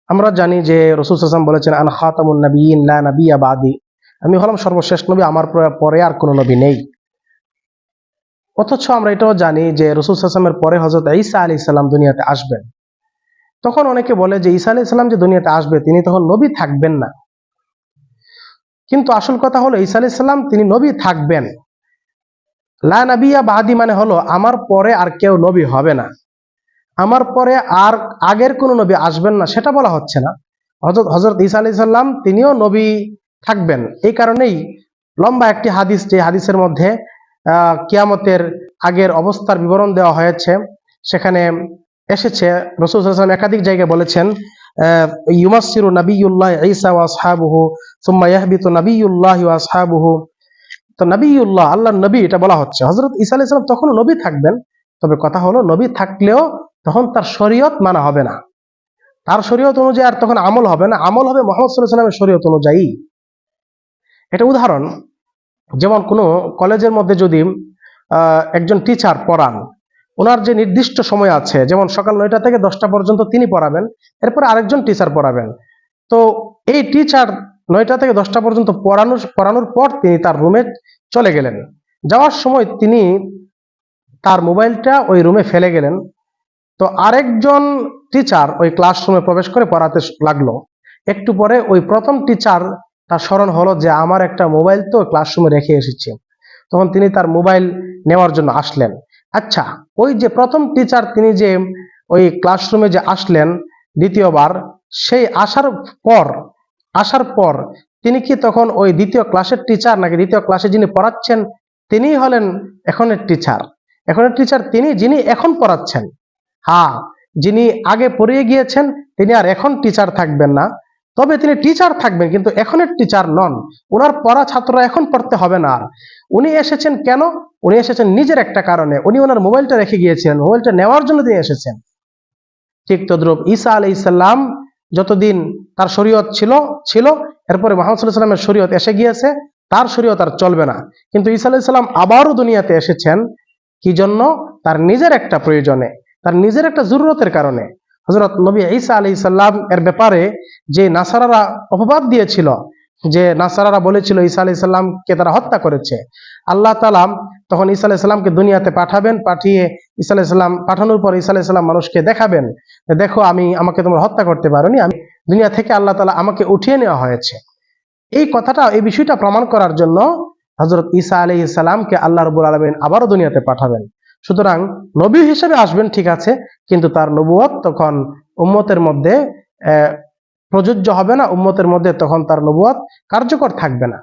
আমরা জানি যে রাসূল সাল্লাল্লাহু আলাইহি ওয়াসাল্লাম বলেছেন আনা খাতামুন নাবিয়্যিন লা নাবিয়্যা বাদি, আমি হলাম সর্বশেষ নবী, আমার পরে আর কোনো নবী নেই। অথচ আমরা এটাও জানি যে রাসূল সাল্লাল্লাহু আলাইহি ওয়াসাল্লামের পরে হযরত ঈসা আলাইহিস সালাম দুনিয়াতে আসবেন। তখন অনেকে বলে যে ঈসা আলাইহিস সালাম যে দুনিয়াতে আসবে তিনি তখন নবী থাকবেন না, কিন্তু আসল কথা হলো ঈসা আলাইহিস সালাম তিনি নবী থাকবেন। লা নাবিয়্যা বাদি মানে হলো আমার পরে আর কেউ নবী হবে না, আমার পরে আর আগের কোন নবী আসবেন না সেটা বলা হচ্ছে না। হযরত ঈসা আলাইহিস সালাম তিনিও নবী থাকবেন। এই কারণেই লম্বা একটি হাদিস, যে হাদিসের মধ্যে কিয়ামতের আগের অবস্থার বিবরণ দেওয়া হয়েছে, সেখানে এসেছে রাসূল সাল্লাল্লাহু আলাইহি ওয়াসাল্লাম একাধিক জায়গায় বলেছেন ইউমাসসিরু নাবিয়্যুল্লাহ ঈসা ওয়া আসহাবুহু সুম্মা ইয়াহবিতু নাবিয়্যুল্লাহ ওয়া আসহাবুহু। তো নাবিয়্যুল্লাহ আল্লাহর নবী এটা বলা হচ্ছে। হযরত ঈসা আলাইহিস সালাম তখন নবী থাকবেন, তবে কথা হলো নবী থাকলেও তখন তার শরীয়ত মানা হবে না, তার শরীয়ত অনুযায়ী আর তখন আমল হবে না, আমল হবে মুহাম্মদ সাল্লাল্লাহু আলাইহি ওয়াসাল্লামের শরীয়ত অনুযায়ী। এটা উদাহরণ, যেমন কোনো কলেজের মধ্যে যদি একজন টিচার পড়ান, ওনার যে নির্দিষ্ট সময় আছে, যেমন সকাল 9টা থেকে 10টা পর্যন্ত তিনি পড়াবেন, এরপরে আরেকজন টিচার পড়াবেন। তো এই টিচার 9টা থেকে 10টা পর্যন্ত পড়ানোর পর তিনি তার রুমে চলে গেলেন। যাওয়ার সময় তিনি তার মোবাইলটা ওই রুমে ফেলে গেলেন। তো আরেকজন টিচার ওই ক্লাসরুমে প্রবেশ করে পড়াতে লাগলো। একটু পরে ওই প্রথম টিচার তার স্মরণ হলো যে আমার একটা মোবাইল তো ক্লাসরুমে রেখে এসেছি, তখন তিনি তার মোবাইল নেওয়ার জন্য আসলেন। আচ্ছা, ওই যে প্রথম টিচার তিনি যে ওই ক্লাসরুমে যে আসলেন দ্বিতীয়বার, সেই আসার পর তিনি কি তখন ওই দ্বিতীয় ক্লাসের টিচার, নাকি দ্বিতীয় ক্লাসে যিনি পড়াচ্ছেন তিনিই হলেন এখনের টিচার? এখনের টিচার তিনি, যিনি এখন পড়াচ্ছেন। হ্যাঁ, যিনি আগে পড়িয়ে গিয়েছেন তিনি আর এখন টিচার থাকবেন না, তবে তিনি টিচার থাকবেন কিন্তু এখনের টিচার নন। ওনার পড়া ছাত্ররা এখন পড়তে হবে না। আর উনি এসেছেন কেন? উনি এসেছেন নিজের একটা কারণে, উনি ওনার মোবাইলটা রেখে গিয়েছিলেন, মোবাইলটা নেওয়ার জন্য তিনি এসেছেন। ঠিক তদ্রূপ ঈসা আলাইহিস সালাম যতদিন তার শরীয়ত ছিল, এরপরে মুহাম্মদ সাল্লাল্লাহু আলাইহি ওয়াসাল্লামের শরীয়ত এসে গিয়েছে, তার শরীয়ত আর চলবে না। কিন্তু ঈসা আলাইহিস সালাম আবারও দুনিয়াতে এসেছেন কি জন্য? তার নিজের একটা প্রয়োজনে, তার নিজের একটা জরুরতের কারণে। হযরত নবী ঈসা আলাইহিস সালাম এর ব্যাপারে যে নাসারারা অপবাদ দিয়েছিল, যে নাসারারা বলেছিল ঈসা আলাইহিস সালামকে তারা হত্যা করেছে, আল্লাহ তাআলা তখন ঈসা আলাইহিস সালামকে দুনিয়াতে পাঠাবেন, পাঠিয়ে ঈসা আলাইহিস সালাম পাঠানোর পর ঈসা আলাইহিস সালাম মানুষকে দেখাবেন, দেখো আমাকে তোমরা হত্যা করতে পারোনি, আমি দুনিয়া থেকে আল্লাহ তাআলা আমাকে উঠিয়ে নেওয়া হয়েছে। এই বিষয়টা প্রমাণ করার জন্য হযরত ঈসা আলাইহিস সালামকে আল্লাহ রাব্বুল আলামিন আবারও দুনিয়াতে পাঠাবেন। সুতরাং নবী হিসেবে আসবেন ঠিক আছে, কিন্তু তার নবুয়ত তখন উম্মতের মধ্যে প্রযোজ্য হবে না, উম্মতের মধ্যে তখন তার নবুয়ত কার্যকর থাকবে না।